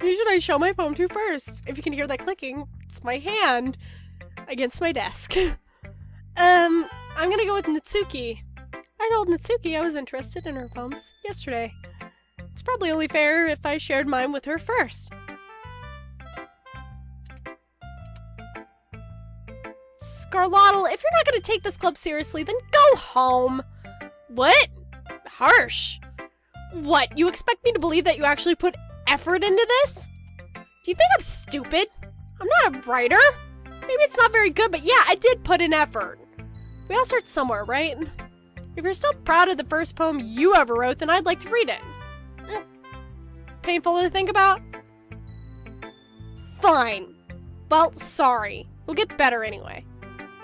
Who should I show my poem to first? If you can hear that clicking, it's my hand against my desk. I'm gonna go with Natsuki. I told Natsuki I was interested in her poems yesterday. It's probably only fair if I shared mine with her first. Scarlottle, if you're not gonna take this club seriously, then go home. What? Harsh. What, you expect me to believe that you actually put effort into this? Do you think I'm stupid? I'm not a writer. Maybe it's not very good, but yeah, I did put in effort. We all start somewhere, right? If you're still proud of the first poem you ever wrote, then I'd like to read it. Painful to think about? Fine. Well, sorry. We'll get better anyway.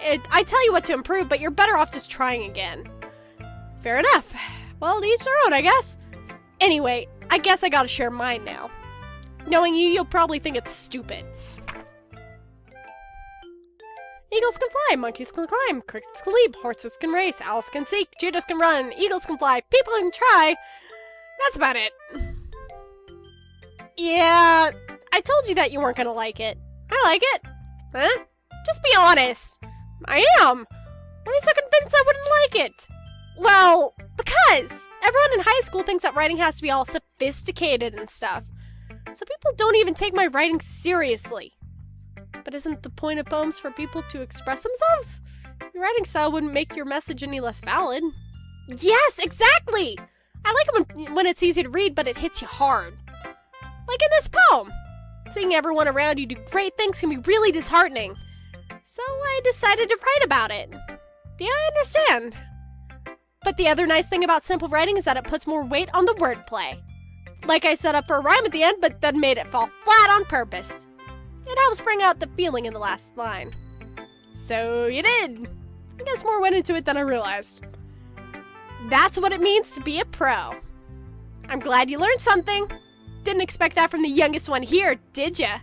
I tell you what to improve, but you're better off just trying again. Fair enough. Well, to each their own, I guess. Anyway, I guess I gotta share mine now. Knowing you, you'll probably think it's stupid. Eagles can fly, monkeys can climb, crickets can leap, horses can race, owls can seek, cheetahs can run, eagles can fly, people can try. That's about it. Yeah, I told you that you weren't gonna like it. I like it. Huh? Just be honest. I am. Why are you so convinced I wouldn't like it? Well, because everyone in high school thinks that writing has to be all sophisticated and stuff. So people don't even take my writing seriously. But isn't the point of poems for people to express themselves? Your writing style wouldn't make your message any less valid. Yes, exactly! I like it when it's easy to read, but it hits you hard. Like in this poem. Seeing everyone around you do great things can be really disheartening. So I decided to write about it. Yeah, I understand. But the other nice thing about simple writing is that it puts more weight on the wordplay. Like I set up for a rhyme at the end, but then made it fall flat on purpose. It helps bring out the feeling in the last line. So you did. I guess more went into it than I realized. That's what it means to be a pro. I'm glad you learned something. Didn't expect that from the youngest one here, did ya?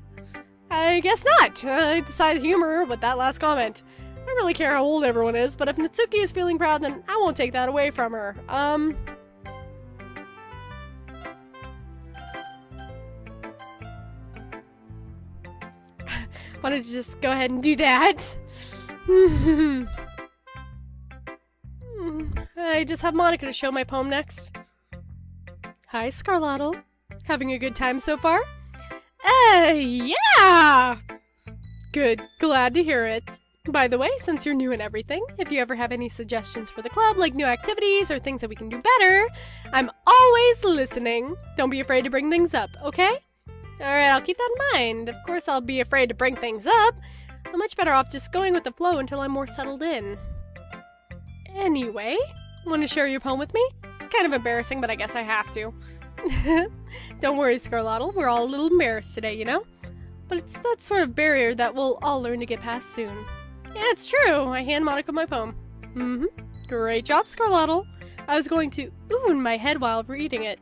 I guess not. I decided humor with that last comment. I don't really care how old everyone is, but if Natsuki is feeling proud, then I won't take that away from her. Why don't you just go ahead and do that? I just have Monica to show my poem next. Hi, Scarlottle. Having a good time so far? Yeah! Good, glad to hear it. By the way, since you're new and everything, if you ever have any suggestions for the club, like new activities or things that we can do better, I'm always listening. Don't be afraid to bring things up, okay? Alright, I'll keep that in mind. Of course I'll be afraid to bring things up. I'm much better off just going with the flow until I'm more settled in. Anyway, want to share your poem with me? It's kind of embarrassing, but I guess I have to. Don't worry, Scarlottle. We're all a little embarrassed today, you know? But it's that sort of barrier that we'll all learn to get past soon. Yeah, it's true. I hand Monica my poem. Great job, Scarlottle. I was going to ooh in my head while reading it.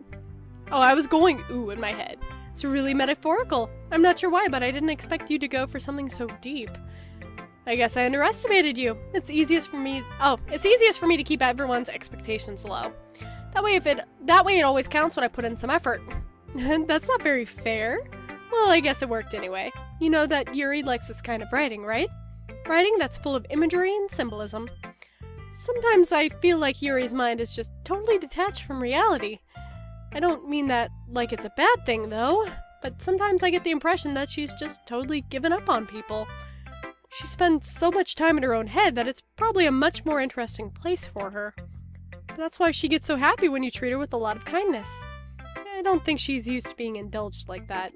Oh, I was going ooh in my head. It's really metaphorical. I'm not sure why, but I didn't expect you to go for something so deep. I guess I underestimated you. It's easiest for me to keep everyone's expectations low. That way it always counts when I put in some effort. That's not very fair. Well, I guess it worked anyway. You know that Yuri likes this kind of writing, right? Writing that's full of imagery and symbolism. Sometimes I feel like Yuri's mind is just totally detached from reality. I don't mean that like it's a bad thing, though, but sometimes I get the impression that she's just totally given up on people. She spends so much time in her own head that it's probably a much more interesting place for her. But that's why she gets so happy when you treat her with a lot of kindness. I don't think she's used to being indulged like that.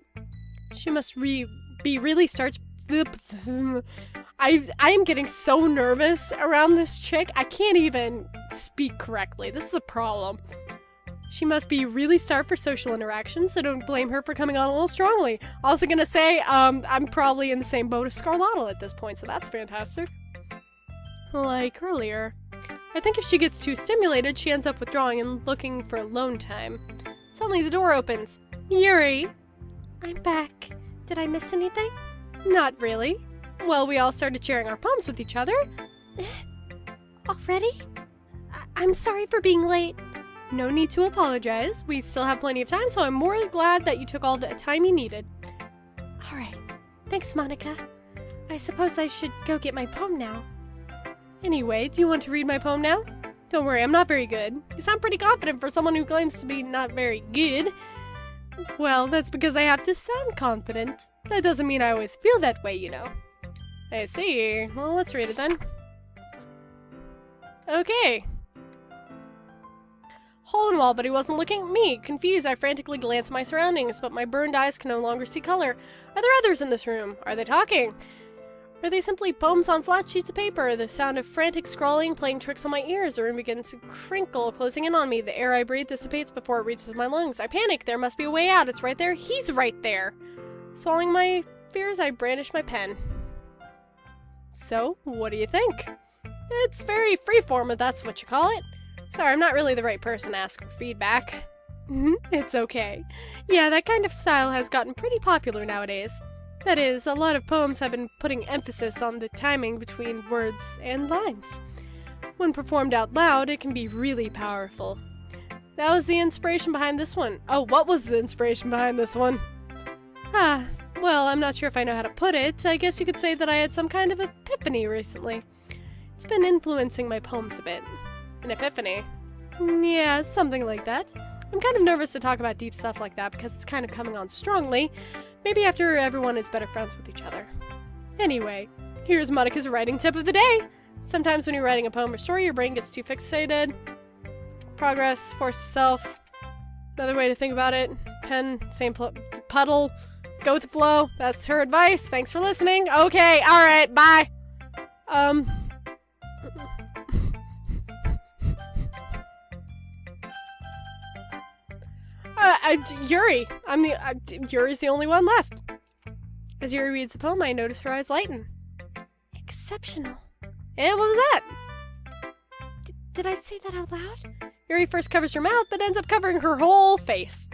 She must be really starts... I am getting so nervous around this chick, I can't even speak correctly. This is the problem. She must be really starved for social interaction, so don't blame her for coming on a little strongly. Also gonna say, I'm probably in the same boat as Scarlottle at this point, so that's fantastic. Like earlier. I think if she gets too stimulated, she ends up withdrawing and looking for alone time. Suddenly the door opens. Yuri! I'm back. Did I miss anything? Not really. Well, we all started sharing our poems with each other. Already? I'm sorry for being late. No need to apologize. We still have plenty of time, so I'm more glad that you took all the time you needed. Alright. Thanks, Monica. I suppose I should go get my poem now. Anyway, do you want to read my poem now? Don't worry, I'm not very good. You sound pretty confident for someone who claims to be not very good. Well, that's because I have to sound confident. That doesn't mean I always feel that way, you know. I see. Well, let's read it then. Okay. Hole in wall, but he wasn't looking at me. Confused, I frantically glanced at my surroundings, but my burned eyes can no longer see color. Are there others in this room? Are they talking? Are they simply poems on flat sheets of paper? The sound of frantic scrawling playing tricks on my ears. The room begins to crinkle, closing in on me. The air I breathe dissipates before it reaches my lungs. I panic. There must be a way out. It's right there. He's right there. Swallowing my fears, I brandish my pen. So, what do you think? It's very freeform, if that's what you call it. Sorry, I'm not really the right person to ask for feedback. It's okay. Yeah, that kind of style has gotten pretty popular nowadays. That is, a lot of poems have been putting emphasis on the timing between words and lines. When performed out loud, it can be really powerful. That was the inspiration behind this one. Oh, what was the inspiration behind this one? Well, I'm not sure if I know how to put it. I guess you could say that I had some kind of epiphany recently. It's been influencing my poems a bit. An epiphany? Yeah, something like that. I'm kind of nervous to talk about deep stuff like that because it's kind of coming on strongly. Maybe after everyone is better friends with each other. Anyway, here's Monica's writing tip of the day. Sometimes when you're writing a poem or story, your brain gets too fixated. Progress, force yourself. Another way to think about it. Pen, same puddle. Go with the flow. That's her advice. Thanks for listening. Okay, alright, bye. Yuri. Yuri's the only one left. As Yuri reads the poem, I notice her eyes lighten. Exceptional. And what was that? Did I say that out loud? Yuri first covers her mouth, but ends up covering her whole face.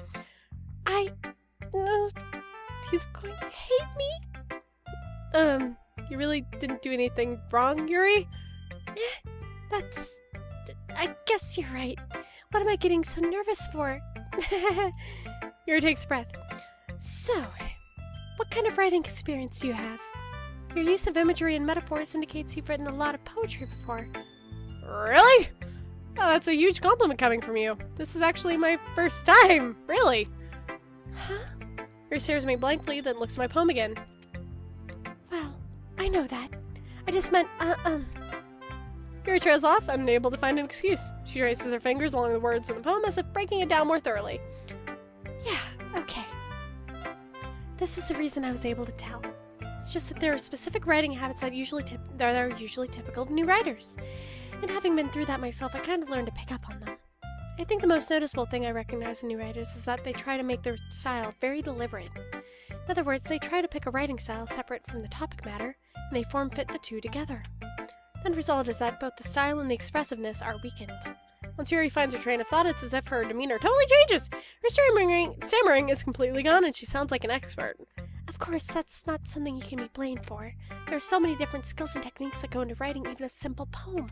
He's going to hate me? You really didn't do anything wrong, Yuri? I guess you're right. What am I getting so nervous for? Yuri takes a breath. So, what kind of writing experience do you have? Your use of imagery and metaphors indicates you've written a lot of poetry before. Really? Oh, that's a huge compliment coming from you. This is actually my first time. Really? Huh? Yuri stares at me blankly, then looks at my poem again. Well, I know that. I just meant, Yuri trails off, unable to find an excuse. She traces her fingers along the words in the poem as if breaking it down more thoroughly. Yeah, okay. This is the reason I was able to tell. It's just that there are specific writing habits that are usually typical of new writers. And having been through that myself, I kind of learned to pick up on them. I think the most noticeable thing I recognize in new writers is that they try to make their style very deliberate. In other words, they try to pick a writing style separate from the topic matter, and they form-fit the two together. The end result is that both the style and the expressiveness are weakened. Once Yuri finds her train of thought, it's as if her demeanor totally changes. Her stammering is completely gone, and she sounds like an expert. Of course, that's not something you can be blamed for. There are so many different skills and techniques that go into writing even a simple poem.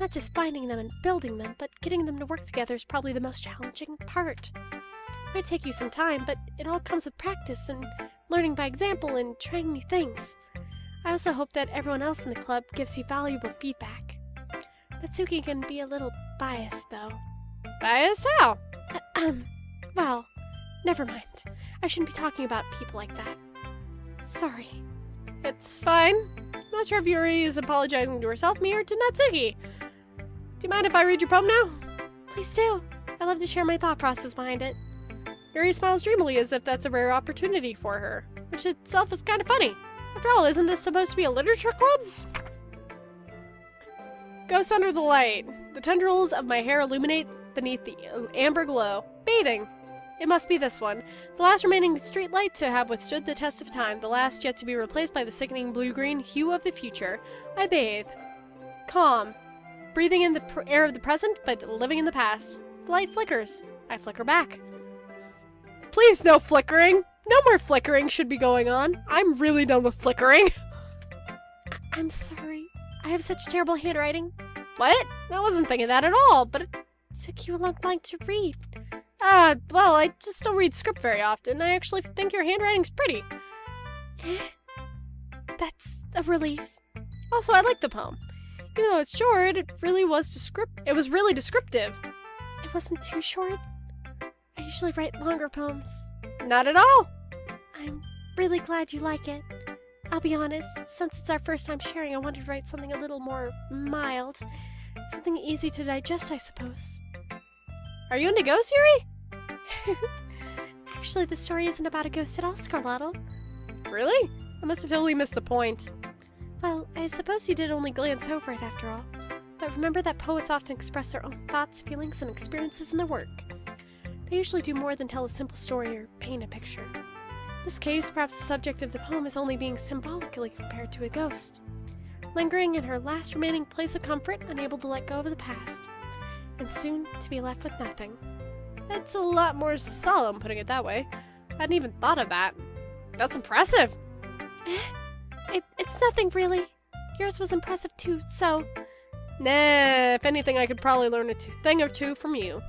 Not just finding them and building them, but getting them to work together is probably the most challenging part. It might take you some time, but it all comes with practice and learning by example and trying new things. I also hope that everyone else in the club gives you valuable feedback. Natsuki can be a little biased, though. Biased how? Well, never mind. I shouldn't be talking about people like that. Sorry. It's fine. I'm not sure if Yuri is apologizing to herself, me, or to Natsuki. Do you mind if I read your poem now? Please do. I love to share my thought process behind it. Yuri smiles dreamily as if that's a rare opportunity for her, which itself is kind of funny. After all, isn't this supposed to be a literature club? Ghost under the light. The tendrils of my hair illuminate beneath the amber glow. Bathing. It must be this one. The last remaining street light to have withstood the test of time. The last yet to be replaced by the sickening blue-green hue of the future. I bathe. Calm. Breathing in the air of the present, but living in the past. The light flickers. I flicker back. Please, no flickering! No more flickering should be going on. I'm really done with flickering. I'm sorry. I have such terrible handwriting. What? I wasn't thinking that at all, but took you a long time to read? Well, I just don't read script very often. I actually think your handwriting's pretty. That's a relief. Also, I like the poem. Even though it's short, it was really descriptive. It wasn't too short. I usually write longer poems. Not at all. I'm really glad you like it. I'll be honest, since it's our first time sharing, I wanted to write something a little more mild. Something easy to digest, I suppose. Are you into ghosts, Yuri? Actually, the story isn't about a ghost at all, Scarlato. Really? I must have totally missed the point. Well, I suppose you did only glance over it after all. But remember that poets often express their own thoughts, feelings, and experiences in their work. They usually do more than tell a simple story or paint a picture. In this case, perhaps the subject of the poem is only being symbolically compared to a ghost, lingering in her last remaining place of comfort, unable to let go of the past, and soon to be left with nothing. It's a lot more solemn, putting it that way. I hadn't even thought of that. That's impressive! It's nothing really. Yours was impressive too, so... Nah, if anything, I could probably learn a thing or two from you.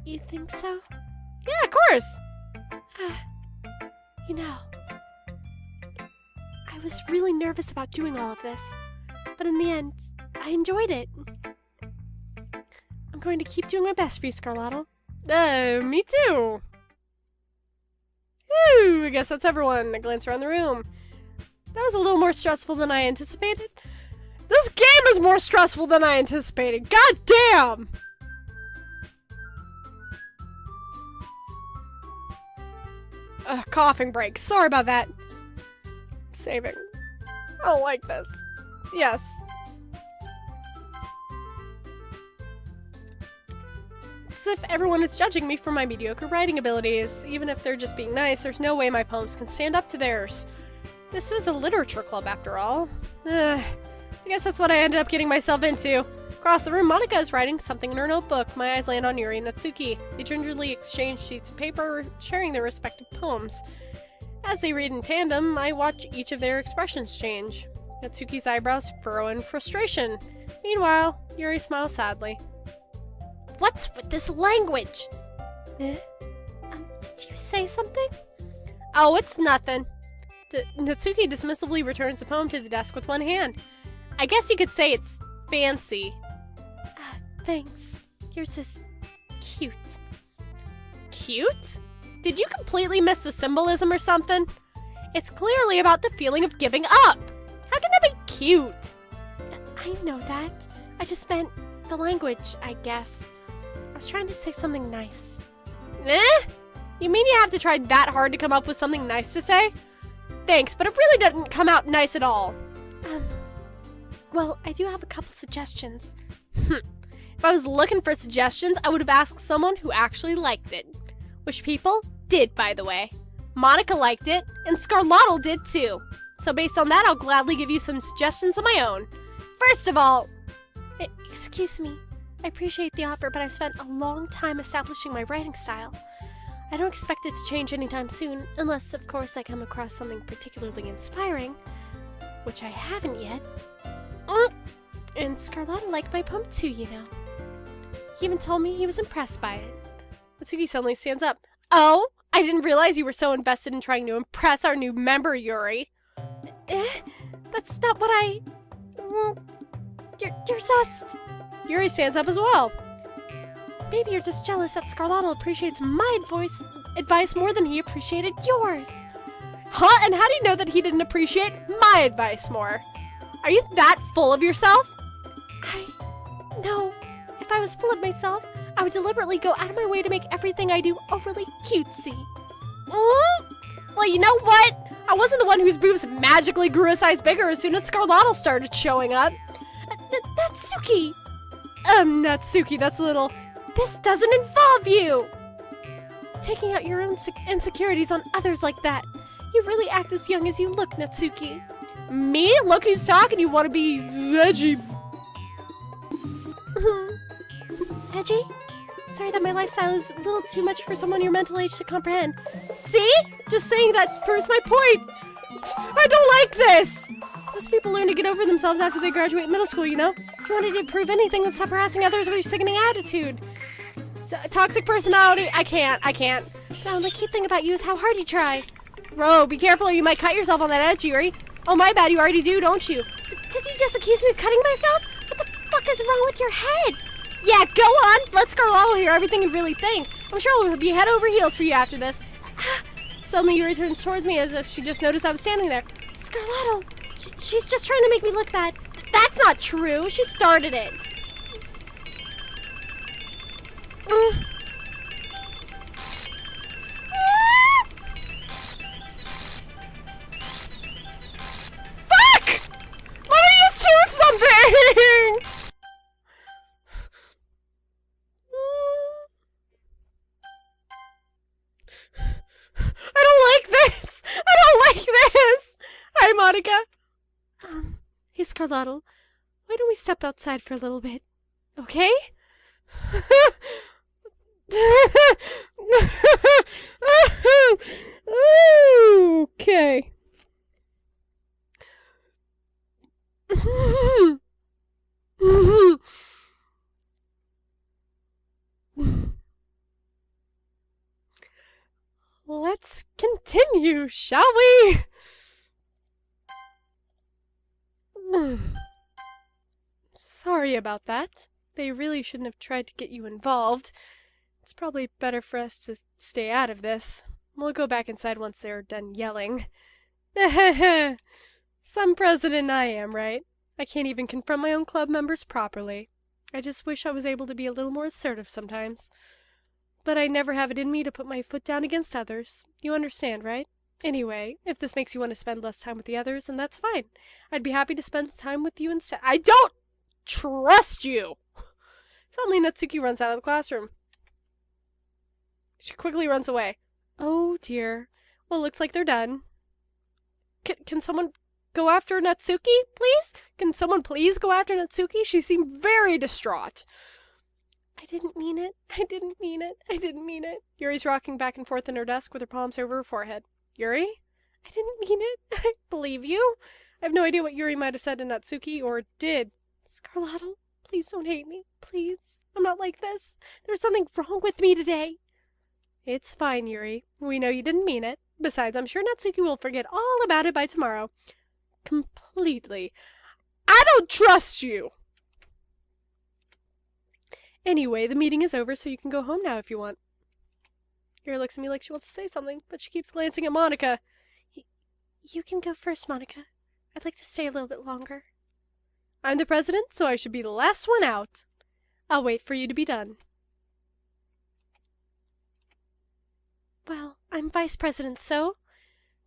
You think so? Yeah, of course! You know, I was really nervous about doing all of this, but in the end, I enjoyed it. I'm going to keep doing my best for you, Scarlato. Me too! Whew, I guess that's everyone. I glance around the room. That was a little more stressful than I anticipated. This game is more stressful than I anticipated. God damn! Coughing break. Sorry about that. Saving. I don't like this. Yes. It's as if everyone is judging me for my mediocre writing abilities. Even if they're just being nice, there's no way my poems can stand up to theirs. This is a literature club, after all. I guess that's what I ended up getting myself into. Across the room, Monica is writing something in her notebook. My eyes land on Yuri and Natsuki. They gingerly exchange sheets of paper, sharing their respective poems. As they read in tandem, I watch each of their expressions change. Natsuki's eyebrows furrow in frustration. Meanwhile, Yuri smiles sadly. What's with this language? Did you say something? Oh, it's nothing. Natsuki dismissively returns the poem to the desk with one hand. I guess you could say it's fancy. Thanks. Yours is cute. Cute? Did you completely miss the symbolism or something? It's clearly about the feeling of giving up. How can that be cute? I know that. I just meant the language, I guess. I was trying to say something nice. You mean you have to try that hard to come up with something nice to say? Thanks, but it really didn't come out nice at all. Well, I do have a couple suggestions. If I was looking for suggestions, I would have asked someone who actually liked it. Which people did, by the way. Monica liked it, and Scarlato did too. So based on that, I'll gladly give you some suggestions of my own. First of all... Excuse me. I appreciate the offer, but I've spent a long time establishing my writing style. I don't expect it to change anytime soon, unless, of course, I come across something particularly inspiring. Which I haven't yet. And Scarlato liked my poem too, you know. He even told me he was impressed by it. Natsuki suddenly stands up. Oh, I didn't realize you were so invested in trying to impress our new member, Yuri. That's not what I... You're just... Yuri stands up as well. Maybe you're just jealous that Scarlato appreciates my advice more than he appreciated yours. Huh? And how do you know that he didn't appreciate my advice more? Are you that full of yourself? No. If I was full of myself, I would deliberately go out of my way to make everything I do overly cutesy. Well, you know what? I wasn't the one whose boobs magically grew a size bigger as soon as Scarlato started showing up. Natsuki! Natsuki, that's a little... This doesn't involve you! Taking out your own insecurities on others like that. You really act as young as you look, Natsuki. Me? Look who's talking, you want to be edgy. Edgy? Sorry that my lifestyle is a little too much for someone your mental age to comprehend. See? Just saying that proves my point. I don't like this! Most people learn to get over themselves after they graduate middle school, you know? If you wanted to prove anything, then stop harassing others with your sickening attitude. Toxic personality. I can't. No, the cute thing about you is how hard you try. Bro, be careful or you might cut yourself on that edge, Yuri. Oh, my bad, you already do, don't you? Did you just accuse me of cutting myself? What the fuck is wrong with your head? Yeah, go on. Let Scarlotto hear everything you really think. I'm sure we'll be head over heels for you after this. Suddenly Yuri turns towards me as if she just noticed I was standing there. Scarlotto, she's just trying to make me look bad. That's not true. She started it. Hey, Scarlotto, why don't we step outside for a little bit, okay? Okay. Let's continue, shall we? Sorry about that. They really shouldn't have tried to get you involved. It's probably better for us to stay out of this. We'll go back inside once they're done yelling. Some president I am, right? I can't even confront my own club members properly. I just wish I was able to be a little more assertive sometimes. But I never have it in me to put my foot down against others. You understand, right? Anyway, if this makes you want to spend less time with the others, then that's fine. I'd be happy to spend time with you instead. I don't trust you! Suddenly, Natsuki runs out of the classroom. She quickly runs away. Oh, dear. Well, looks like they're done. Can someone go after Natsuki, please? Can someone please go after Natsuki? She seemed very distraught. I didn't mean it. I didn't mean it. I didn't mean it. Yuri's rocking back and forth in her desk with her palms over her forehead. Yuri? I didn't mean it. I believe you. I have no idea what Yuri might have said to Natsuki, or did. Scarlotto, please don't hate me. Please. I'm not like this. There's something wrong with me today. It's fine, Yuri. We know you didn't mean it. Besides, I'm sure Natsuki will forget all about it by tomorrow. Completely. I don't trust you! Anyway, the meeting is over, so you can go home now if you want. Yuri looks at me like she wants to say something, but she keeps glancing at Monica. You can go first, Monica. I'd like to stay a little bit longer. I'm the president, so I should be the last one out. I'll wait for you to be done. Well, I'm vice president, so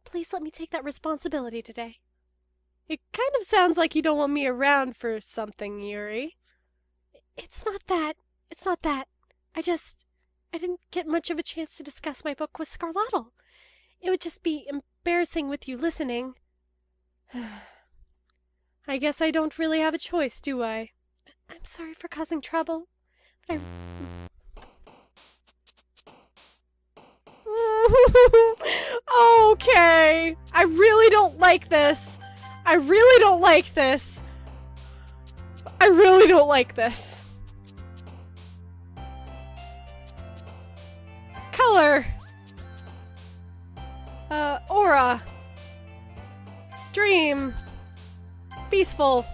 please let me take that responsibility today. It kind of sounds like you don't want me around for something, Yuri. It's not that. It's not that. I didn't get much of a chance to discuss my book with Scarlotto. It would just be embarrassing with you listening. I guess I don't really have a choice, do I? I'm sorry for causing trouble, but Okay. I really don't like this. I really don't like this. I really don't like this. Color. Aura. Dream. Peaceful.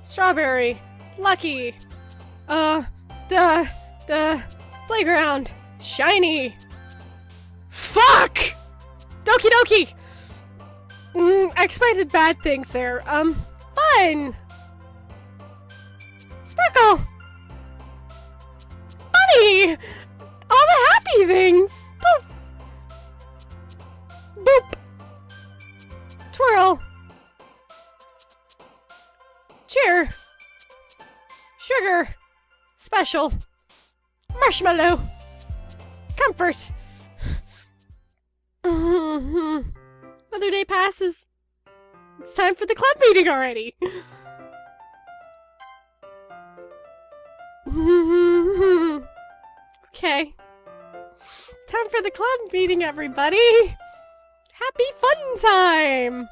Strawberry. Lucky. Playground. Shiny. Fuck! Doki Doki! I expected bad things there. Fun! Sparkle! Funny! All the happy things! Poof! Boop! Twirl! Cheer! Sugar! Special! Marshmallow! Comfort! Another day passes. It's time for the club meeting already. Okay. Time for the club meeting, everybody. Happy fun time.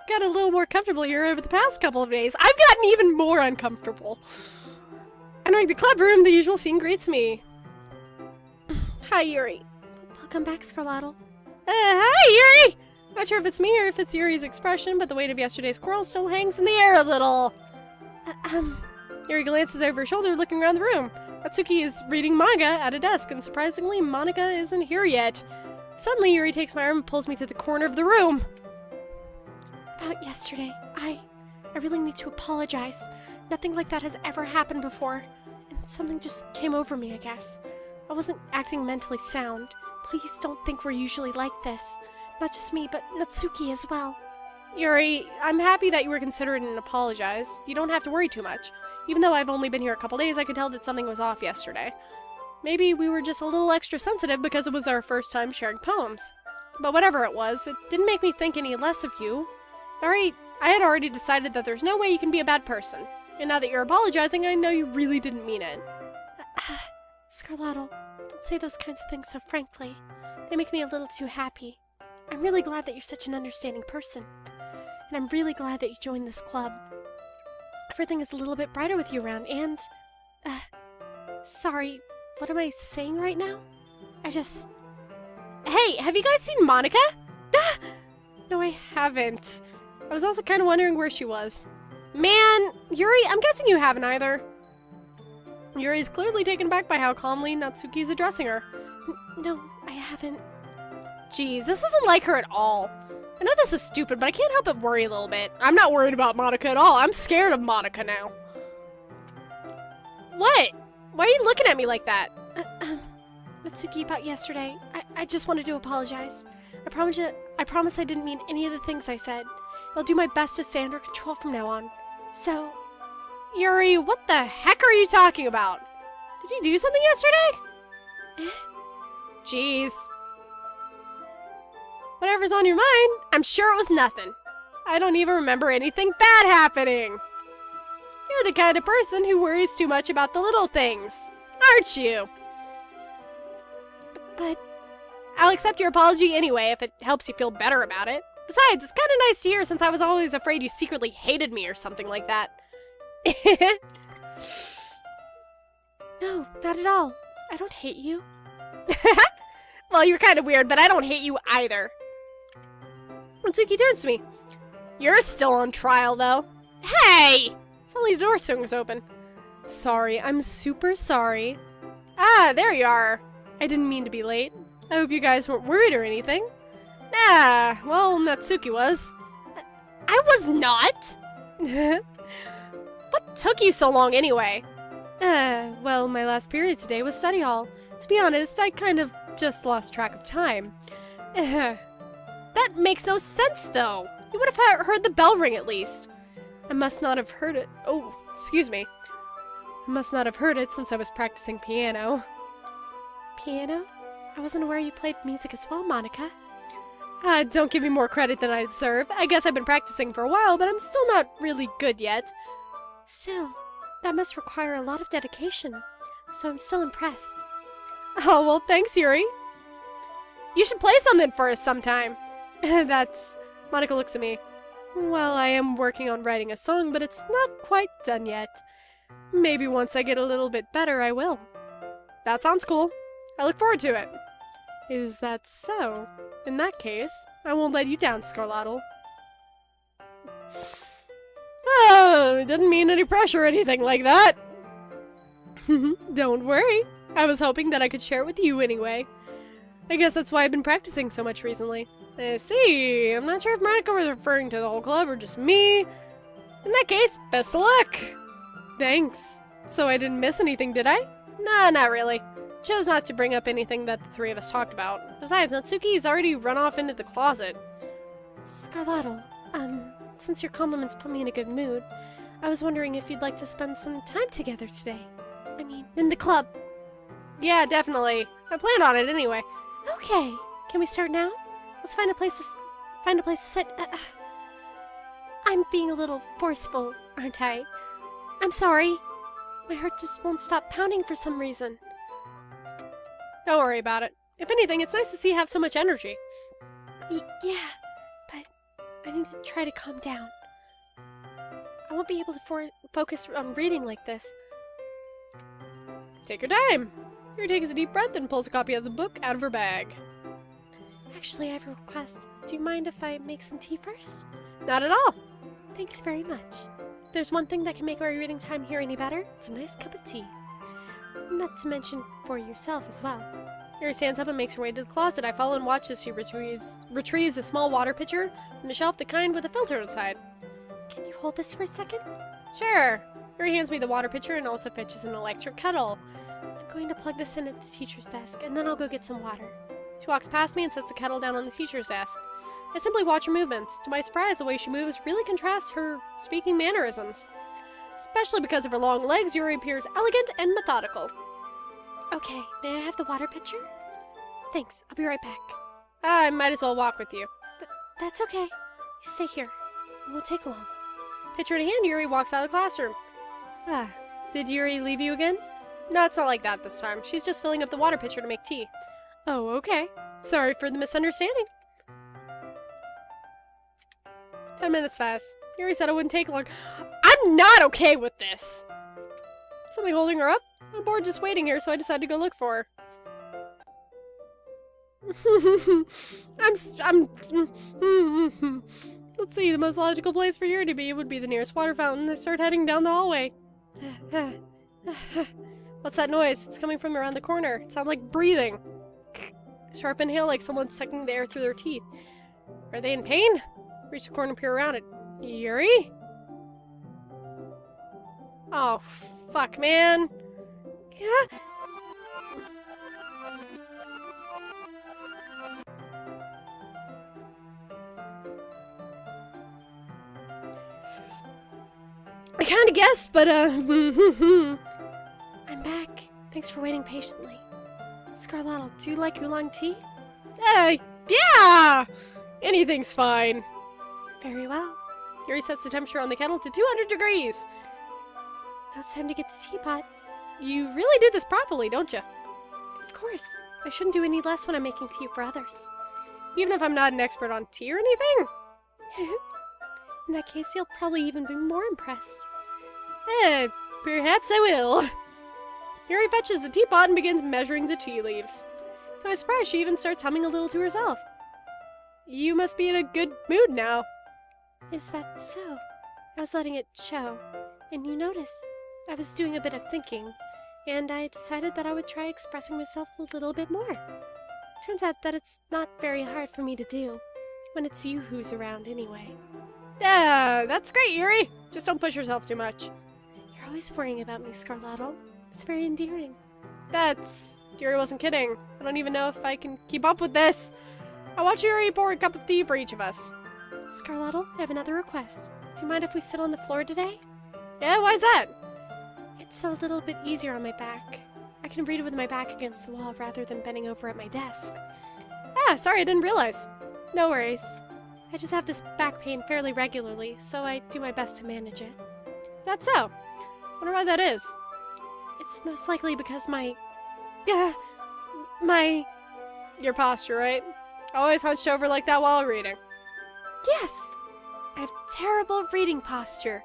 gotten a little more comfortable here over the past couple of days. I've gotten even more uncomfortable. Entering the club room, the usual scene greets me. Hi, Yuri. Welcome back, Scarladdle. Hi, Yuri! Not sure if it's me or if it's Yuri's expression, but the weight of yesterday's quarrel still hangs in the air a little. Yuri glances over her shoulder, looking around the room. Natsuki is reading manga at a desk, and surprisingly, Monica isn't here yet. Suddenly, Yuri takes my arm and pulls me to the corner of the room. About yesterday, I really need to apologize. Nothing like that has ever happened before, and something just came over me, I guess. I wasn't acting mentally sound. Please don't think we're usually like this. Not just me, but Natsuki as well. Yuri, I'm happy that you were considerate and apologized. You don't have to worry too much. Even though I've only been here a couple days, I could tell that something was off yesterday. Maybe we were just a little extra sensitive because it was our first time sharing poems. But whatever it was, it didn't make me think any less of you. Alright, I had already decided that there's no way you can be a bad person. And now that you're apologizing, I know you really didn't mean it. Scarladdle, don't say those kinds of things so frankly. They make me a little too happy. I'm really glad that you're such an understanding person. And I'm really glad that you joined this club. Everything is a little bit brighter with you around, and... sorry, what am I saying right now? Hey, have you guys seen Monica? No, I haven't. I was also kind of wondering where she was. Man, Yuri, I'm guessing you haven't either. Yuri's clearly taken aback by how calmly Natsuki's addressing her. No, I haven't. Jeez, this isn't like her at all. I know this is stupid, but I can't help but worry a little bit. I'm not worried about Monica at all. I'm scared of Monica now. What? Why are you looking at me like that? Natsuki, about yesterday, I just wanted to apologize. I promise I didn't mean any of the things I said. I'll do my best to stay under control from now on. So... Yuri, what the heck are you talking about? Did you do something yesterday? Jeez. Whatever's on your mind, I'm sure it was nothing. I don't even remember anything bad happening. You're the kind of person who worries too much about the little things, aren't you? But I'll accept your apology anyway if it helps you feel better about it. Besides, it's kind of nice to hear since I was always afraid you secretly hated me or something like that. No, not at all. I don't hate you. Well, you're kind of weird, but I don't hate you either. Natsuki turns to me. You're still on trial, though. Hey! Suddenly the door swings open. Sorry, I'm super sorry. Ah, there you are. I didn't mean to be late. I hope you guys weren't worried or anything. Ah, well, Natsuki was. I was not! What took you so long anyway? Well, my last period today was study hall. To be honest, I kind of just lost track of time. That makes no sense, though. You would have heard the bell ring at least. I must not have heard it. Oh, excuse me. I must not have heard it since I was practicing piano. Piano? I wasn't aware you played music as well, Monica. Don't give me more credit than I deserve. I guess I've been practicing for a while, but I'm still not really good yet. Still, that must require a lot of dedication, so I'm still impressed. Oh, well, thanks, Yuri. You should play something for us sometime. Monica looks at me. Well, I am working on writing a song, but it's not quite done yet. Maybe once I get a little bit better, I will. That sounds cool. I look forward to it. Is that so? In that case, I won't let you down, Scarladdle. Oh, didn't mean any pressure or anything like that. Don't worry. I was hoping that I could share it with you anyway. I guess that's why I've been practicing so much recently. See, I'm not sure if Monica was referring to the whole club or just me. In that case, best of luck. Thanks. So I didn't miss anything, did I? Nah, not really. Chose not to bring up anything that the three of us talked about. Besides, Natsuki's already run off into the closet. Scarladdle, since your compliments put me in a good mood, I was wondering if you'd like to spend some time together today. I mean, in the club. Yeah, definitely. I planned on it anyway. Okay. Can we start now? Let's find a place to sit. I'm being a little forceful, aren't I? I'm sorry. My heart just won't stop pounding for some reason. Don't worry about it. If anything, it's nice to see you have so much energy. Yeah, but I need to try to calm down. I won't be able to focus on reading like this. Take your time. Yuri takes a deep breath and pulls a copy of the book out of her bag. Actually, I have a request. Do you mind if I make some tea first? Not at all. Thanks very much. If there's one thing that can make our reading time here any better, it's a nice cup of tea. Not to mention for yourself as well. Yuri stands up and makes her way to the closet. I follow and watch as she retrieves a small water pitcher from the shelf, the kind with a filter inside. Can you hold this for a second? Sure. Yuri hands me the water pitcher and also fetches an electric kettle. I'm going to plug this in at the teacher's desk, and then I'll go get some water. She walks past me and sets the kettle down on the teacher's desk. I simply watch her movements. To my surprise, the way she moves really contrasts her speaking mannerisms. Especially because of her long legs, Yuri appears elegant and methodical. Okay, may I have the water pitcher? Thanks, I'll be right back. I might as well walk with you. That's okay. You stay here. It won't take long. Pitcher in hand, Yuri walks out of the classroom. Did Yuri leave you again? No, it's not like that this time. She's just filling up the water pitcher to make tea. Oh, okay. Sorry for the misunderstanding. 10 minutes pass. Yuri said it wouldn't take long. I'm not okay with this! Something holding her up? I'm bored just waiting here, so I decided to go look for her. Let's see, the most logical place for Yuri to be would be the nearest water fountain. I start heading down the hallway. What's that noise? It's coming from around the corner. It sounds like breathing. Sharp inhale like someone's sucking the air through their teeth. Are they in pain? Reach the corner and peer around it. Yuri? Oh, fuck, man. Yeah. I kinda guessed, but, I'm back. Thanks for waiting patiently. Scarlato, do you like oolong tea? Yeah! Anything's fine. Very well. Yuri sets the temperature on the kettle to 200 degrees. Now it's time to get the teapot. You really do this properly, don't you? Of course. I shouldn't do any less when I'm making tea for others. Even if I'm not an expert on tea or anything? In that case, you'll probably even be more impressed. Perhaps I will. Yuri fetches the teapot and begins measuring the tea leaves. To my surprise, she even starts humming a little to herself. You must be in a good mood now. Is that so? I was letting it show, and you noticed. I was doing a bit of thinking, and I decided that I would try expressing myself a little bit more. Turns out that it's not very hard for me to do, when it's you who's around anyway. That's great, Yuri! Just don't push yourself too much. You're always worrying about me, Scarlato. It's very endearing. Yuri wasn't kidding. I don't even know if I can keep up with this. I watch Yuri pour a cup of tea for each of us. Scarlato, I have another request. Do you mind if we sit on the floor today? Yeah, why's that? It's a little bit easier on my back. I can read with my back against the wall rather than bending over at my desk. Sorry, I didn't realize. No worries. I just have this back pain fairly regularly, so I do my best to manage it. That's so. Wonder why that is. It's most likely because your posture, right? Always hunched over like that while reading. Yes! I have terrible reading posture.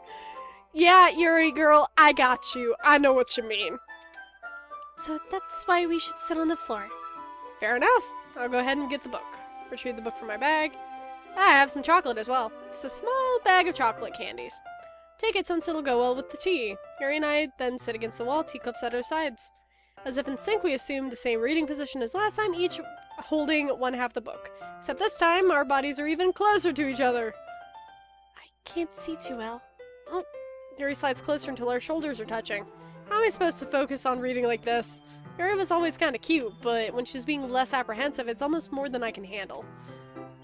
Yeah, Yuri girl, I got you. I know what you mean. So that's why we should sit on the floor. Fair enough. I'll go ahead and get the book. Retrieve the book from my bag. I have some chocolate as well. It's a small bag of chocolate candies. Take it since it'll go well with the tea. Yuri and I then sit against the wall, teacups at our sides. As if in sync, we assume the same reading position as last time, each holding one half the book. Except this time, our bodies are even closer to each other. I can't see too well. Oh, Yuri slides closer until our shoulders are touching. How am I supposed to focus on reading like this? Yuri was always kind of cute, but when she's being less apprehensive, it's almost more than I can handle.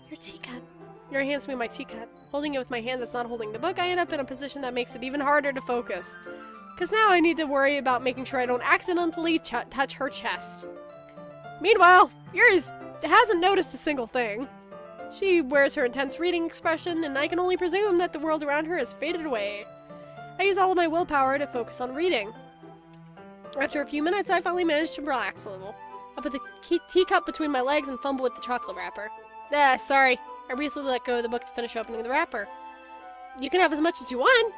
Your teacup. Yuri hands me my teacup. Holding it with my hand that's not holding the book, I end up in a position that makes it even harder to focus. Because now I need to worry about making sure I don't accidentally touch her chest. Meanwhile, Yuri hasn't noticed a single thing. She wears her intense reading expression, and I can only presume that the world around her has faded away. I use all of my willpower to focus on reading. After a few minutes, I finally managed to relax a little. I put the teacup between my legs and fumble with the chocolate wrapper. Sorry. I briefly let go of the book to finish opening the wrapper. You can have as much as you want.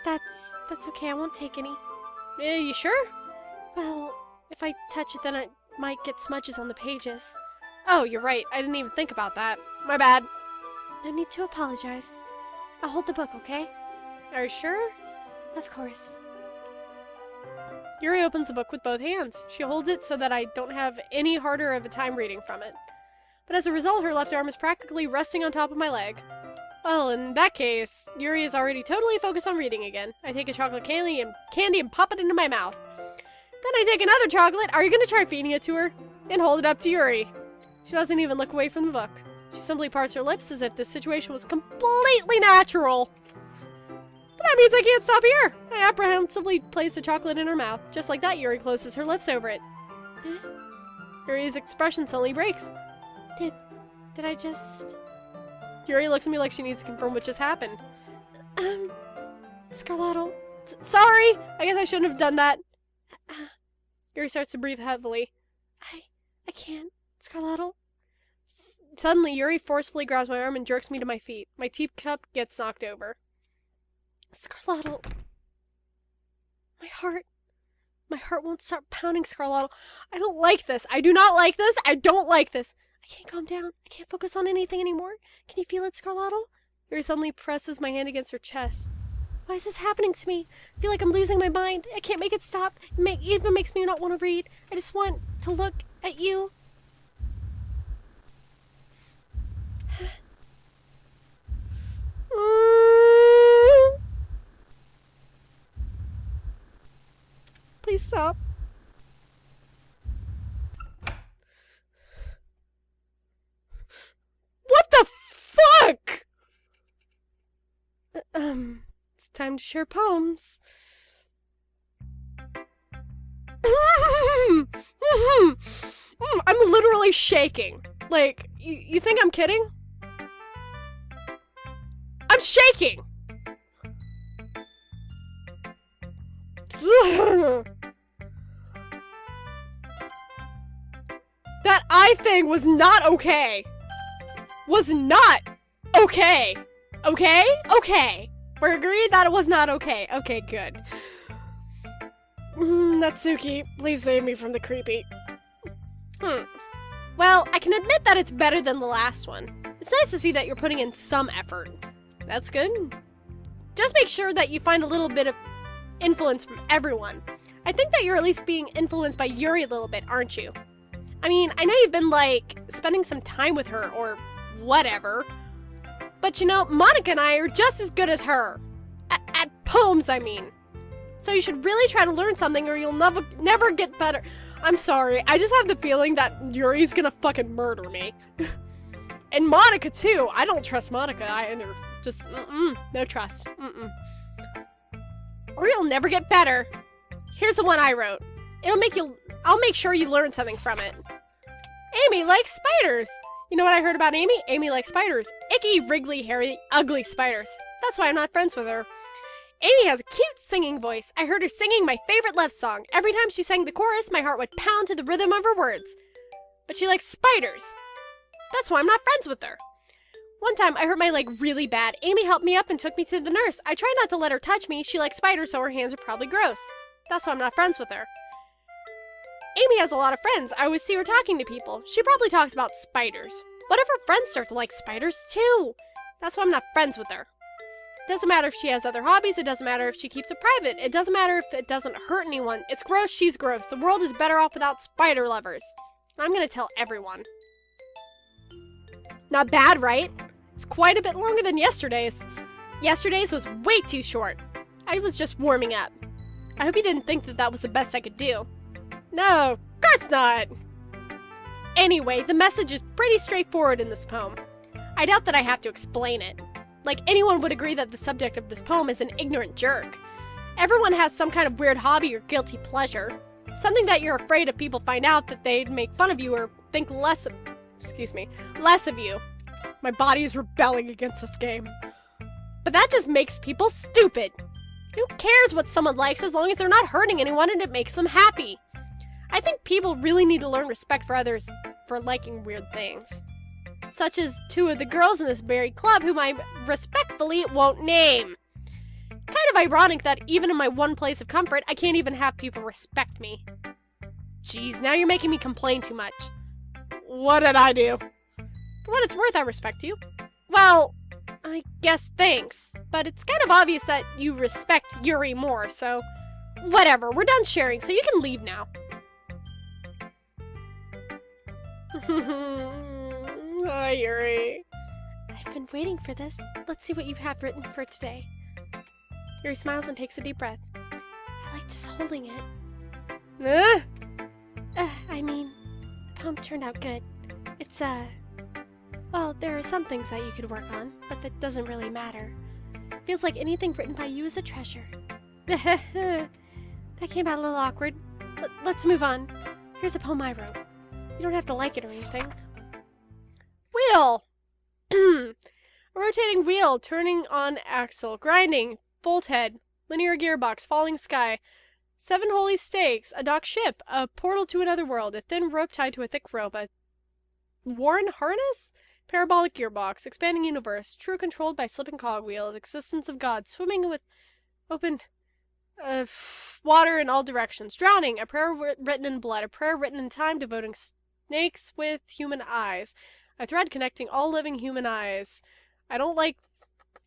That's okay. I won't take any. You sure? Well, if I touch it, then I might get smudges on the pages. Oh, you're right. I didn't even think about that. My bad. No need to apologize. I'll hold the book, okay? Are you sure? Of course. Yuri opens the book with both hands. She holds it so that I don't have any harder of a time reading from it. But as a result, her left arm is practically resting on top of my leg. Well, in that case, Yuri is already totally focused on reading again. I take a chocolate candy and pop it into my mouth. Then I take another chocolate. Are you going to try feeding it to her? And hold it up to Yuri. She doesn't even look away from the book. She simply parts her lips as if this situation was completely natural. But that means I can't stop here. I apprehensively place the chocolate in her mouth. Just like that, Yuri closes her lips over it. Yuri's expression suddenly breaks. Did I just... Yuri looks at me like she needs to confirm what just happened. Scarlato. Sorry! I guess I shouldn't have done that. Yuri starts to breathe heavily. I can't. Scarlato. Suddenly, Yuri forcefully grabs my arm and jerks me to my feet. My teacup gets knocked over. Scarlato. My heart won't stop pounding, Scarlato. I don't like this. I do not like this. I don't like this. I can't calm down. I can't focus on anything anymore. Can you feel it, Scarlato? Yuri suddenly presses my hand against her chest. Why is this happening to me? I feel like I'm losing my mind. I can't make it stop. It even makes me not want to read. I just want to look at you. Please stop. What the fuck? It's time to share poems. I'm literally shaking. Like, you think I'm kidding? I'm shaking! That eye thing was not okay. Was not okay. Okay? Okay. We're agreed that it was not okay. Okay, good. Natsuki, please save me from the creepy. Well, I can admit that it's better than the last one. It's nice to see that you're putting in some effort. That's good. Just make sure that you find a little bit of influence from everyone. I think that you're at least being influenced by Yuri a little bit, aren't you? I mean, I know you've been, like, spending some time with her or whatever. But you know, Monica and I are just as good as her. At poems, I mean. So you should really try to learn something or you'll never get better. I'm sorry, I just have the feeling that Yuri's gonna fucking murder me. And Monica too. I don't trust Monica either. Just, no trust. Or you'll never get better. Here's the one I wrote. I'll make sure you learn something from it. Amy likes spiders. You know what I heard about Amy? Amy likes spiders. Icky, wriggly, hairy, ugly spiders. That's why I'm not friends with her. Amy has a cute singing voice. I heard her singing my favorite love song. Every time she sang the chorus, my heart would pound to the rhythm of her words. But she likes spiders. That's why I'm not friends with her. One time, I hurt my leg really bad. Amy helped me up and took me to the nurse. I tried not to let her touch me. She likes spiders, so her hands are probably gross. That's why I'm not friends with her. Amy has a lot of friends. I always see her talking to people. She probably talks about spiders. What if her friends start to like spiders too? That's why I'm not friends with her. It doesn't matter if she has other hobbies. It doesn't matter if she keeps it private. It doesn't matter if it doesn't hurt anyone. It's gross, she's gross. The world is better off without spider lovers. I'm gonna tell everyone. Not bad, right? It's quite a bit longer than yesterday's. Yesterday's was way too short. I was just warming up. I hope you didn't think that that was the best I could do. No, of course not. Anyway, the message is pretty straightforward in this poem. I doubt that I have to explain it. Like, anyone would agree that the subject of this poem is an ignorant jerk. Everyone has some kind of weird hobby or guilty pleasure. Something that you're afraid if people find out that they'd make fun of you or think less of you. My body is rebelling against this game. But that just makes people stupid. Who cares what someone likes as long as they're not hurting anyone and it makes them happy? I think people really need to learn respect for others for liking weird things. such as 2 of the girls in this very club whom I respectfully won't name. Kind of ironic that even in my one place of comfort, I can't even have people respect me. Jeez, now you're making me complain too much. What did I do? For what it's worth, I respect you. Well, I guess thanks, but it's kind of obvious that you respect Yuri more, so whatever, we're done sharing, so you can leave now. Hi, Yuri. I've been waiting for this. Let's see what you have written for today. Yuri smiles and takes a deep breath. I like just holding it. Ah! I mean, the poem turned out good. It's, well, there are some things that you could work on, but that doesn't really matter. Feels like anything written by you is a treasure. That came out a little awkward. Let's move on. Here's a poem I wrote. You don't have to like it or anything. Wheel! A rotating wheel, turning on axle, grinding, bolt head, linear gearbox, falling sky, 7 holy stakes, a docked ship, a portal to another world, a thin rope tied to a thick rope, a worn harness, parabolic gearbox, expanding universe, true controlled by slipping cogwheels, existence of God, swimming with open water in all directions, drowning, a prayer written in blood, a prayer written in time, devoting snakes with human eyes, a thread connecting all living human eyes. I don't like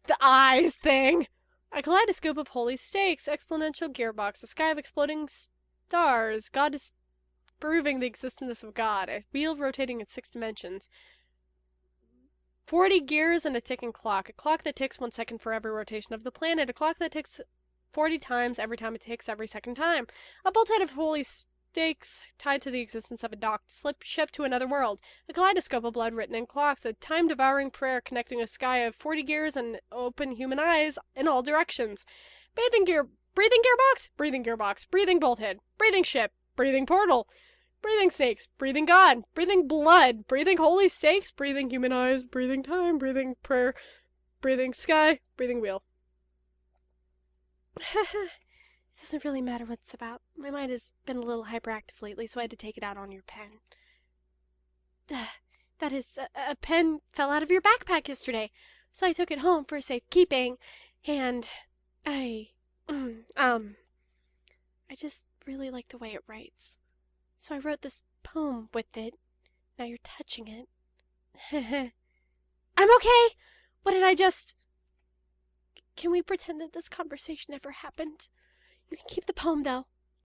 the eyes thing. A kaleidoscope of holy stakes, exponential gearbox, a sky of exploding stars, God disproving the existence of God, a wheel rotating in 6 dimensions, 40 gears and a ticking clock, a clock that ticks 1 second for every rotation of the planet, a clock that ticks 40 times every time it ticks every second time, a bolthead of holy stakes tied to the existence of a docked ship to another world, a kaleidoscope of blood written in clocks, a time-devouring prayer connecting a sky of 40 gears and open human eyes in all directions, breathing gearbox, breathing gearbox, breathing bolthead, breathing ship, breathing portal, breathing snakes, breathing God, breathing blood, breathing holy stakes, breathing human eyes, breathing time, breathing prayer, breathing sky, breathing wheel. It doesn't really matter what it's about. My mind has been a little hyperactive lately, so I had to take it out on your pen. That is, a pen fell out of your backpack yesterday, so I took it home for safekeeping, and I just really like the way it writes. So I wrote this poem with it. Now you're touching it. I'm okay! What did I just... Can we pretend that this conversation never happened? You can keep the poem, though.